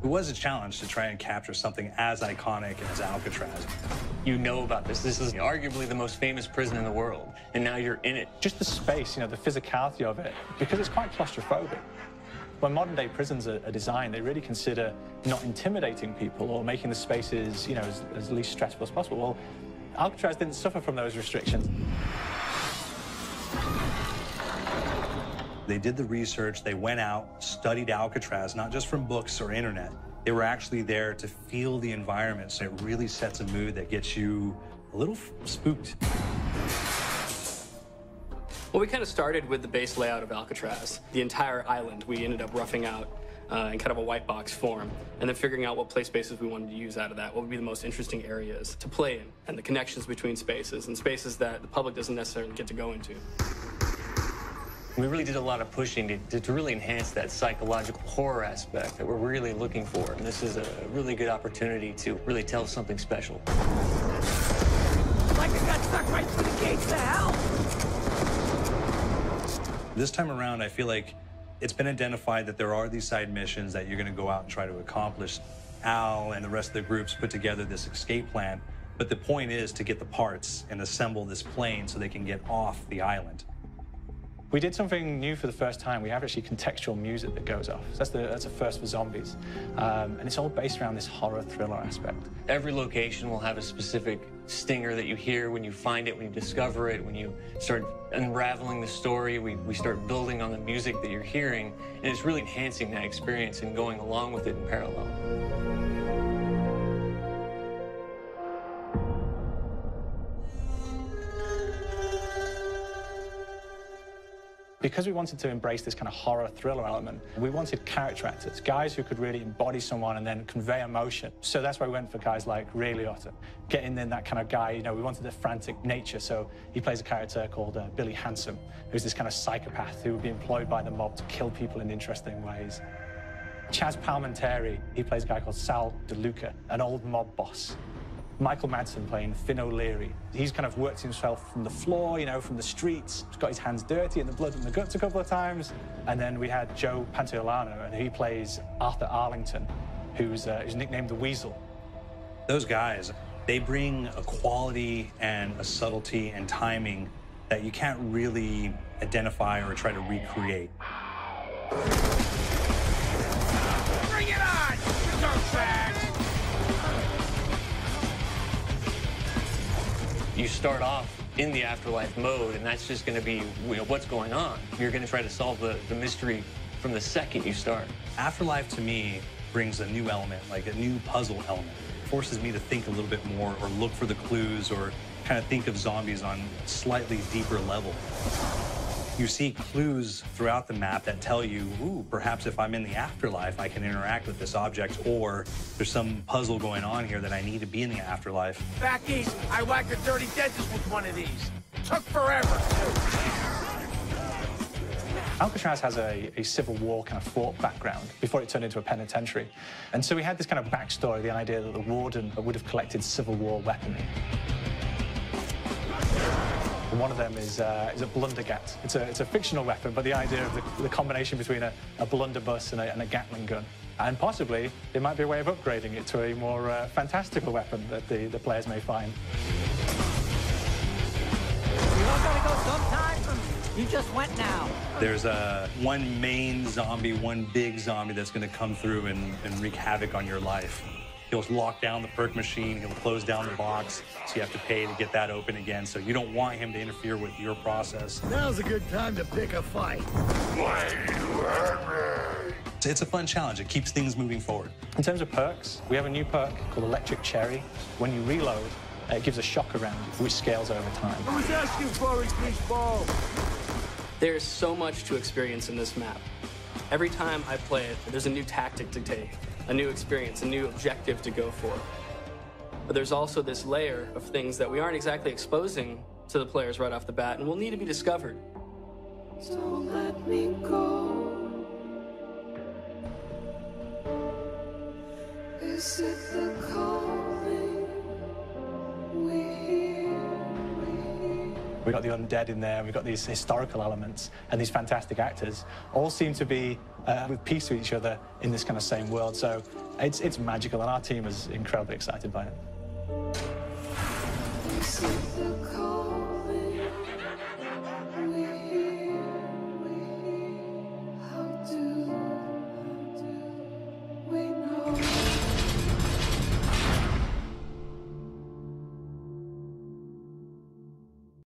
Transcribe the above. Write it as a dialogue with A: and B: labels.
A: It was a challenge to try and capture something as iconic as Alcatraz.
B: You know about this. This is arguably the most famous prison in the world, and now you're in it.
C: Just the space, you know, the physicality of it, because it's quite claustrophobic. When modern-day prisons are designed, they really consider not intimidating people or making the spaces, you know, as least stressful as possible. Well, Alcatraz didn't suffer from those restrictions.
A: They did the research, they went out, studied Alcatraz, not just from books or internet. They were actually there to feel the environment, so it really sets a mood that gets you a little spooked.
D: Well, we kind of started with the base layout of Alcatraz. The entire island we ended up roughing out in kind of a white box form, and then figuring out what play spaces we wanted to use out of that, what would be the most interesting areas to play in, and the connections between spaces, and spaces that the public doesn't necessarily get to go into.
B: We really did a lot of pushing to really enhance that psychological horror aspect that we're really looking for. And this is a really good opportunity to really tell something special.
E: Like I got stuck right through the gates to hell!
A: This time around, I feel like it's been identified that there are these side missions that you're going to go out and try to accomplish. Al and the rest of the groups put together this escape plan, but the point is to get the parts and assemble this plane so they can get off the island.
C: We did something new for the first time. We have actually contextual music that goes off. So that's a first for zombies. And it's all based around this horror thriller aspect.
B: Every location will have a specific stinger that you hear when you find it, when you discover it, when you start unraveling the story, we start building on the music that you're hearing, and it's really enhancing that experience and going along with it in parallel.
C: Because we wanted to embrace this kind of horror thriller element, we wanted character actors, guys who could really embody someone and then convey emotion. So that's why we went for guys like Ray Liotta, getting in that kind of guy. You know, we wanted a frantic nature, so he plays a character called Billy Handsome, who's this kind of psychopath who would be employed by the mob to kill people in interesting ways. Chaz Palminteri, he plays a guy called Sal DeLuca, an old mob boss. Michael Madsen playing Finn O'Leary. He's kind of worked himself from the floor, you know, from the streets. He's got his hands dirty in the blood and the guts a couple of times. And then we had Joe Pantoliano, and he plays Arthur Arlington, who's nicknamed the Weasel.
A: Those guys, they bring a quality and a subtlety and timing that you can't really identify or try to recreate.
E: Bring it on, dirtbags!
B: You start off in the afterlife mode, and that's just going to be, you know, what's going on. You're going to try to solve the mystery from the second you start.
A: Afterlife, to me, brings a new element, like a new puzzle element. It forces me to think a little bit more or look for the clues or kind of think of zombies on a slightly deeper level. You see clues throughout the map that tell you, ooh, perhaps if I'm in the afterlife, I can interact with this object, or there's some puzzle going on here that I need to be in the afterlife.
E: Back east, I whacked a dirty dentist with one of these. Took forever, too.
C: Alcatraz has a Civil War kind of fort background before it turned into a penitentiary. And so we had this kind of backstory, the idea that the warden would have collected Civil War weaponry. One of them is a blundergat. It's a fictional weapon, but the idea of the combination between a blunderbuss and a Gatling gun. And possibly, there might be a way of upgrading it to a more fantastical weapon that the players may find.
E: You all gotta go sometime? You just went now.
A: There's one main zombie, one big zombie that's going to come through and wreak havoc on your life. He'll lock down the perk machine, he'll close down the box, so you have to pay to get that open again. So you don't want him to interfere with your process.
F: Now's a good time to pick a fight.
A: It's a fun challenge. It keeps things moving forward.
C: In terms of perks, we have a new perk called Electric Cherry. When you reload, it gives a shock around you, which scales over time.
E: I was asking for it, baseball.
D: There's so much to experience in this map. Every time I play it, there's a new tactic to take, a new experience, a new objective to go for. But there's also this layer of things that we aren't exactly exposing to the players right off the bat and will need to be discovered.
G: So let me go. Is it the calling we hear?
C: We've got the undead in there, we've got these historical elements, and these fantastic actors all seem to be with peace with each other in this kind of same world. So It's magical, and our team is incredibly excited by it.
G: We see the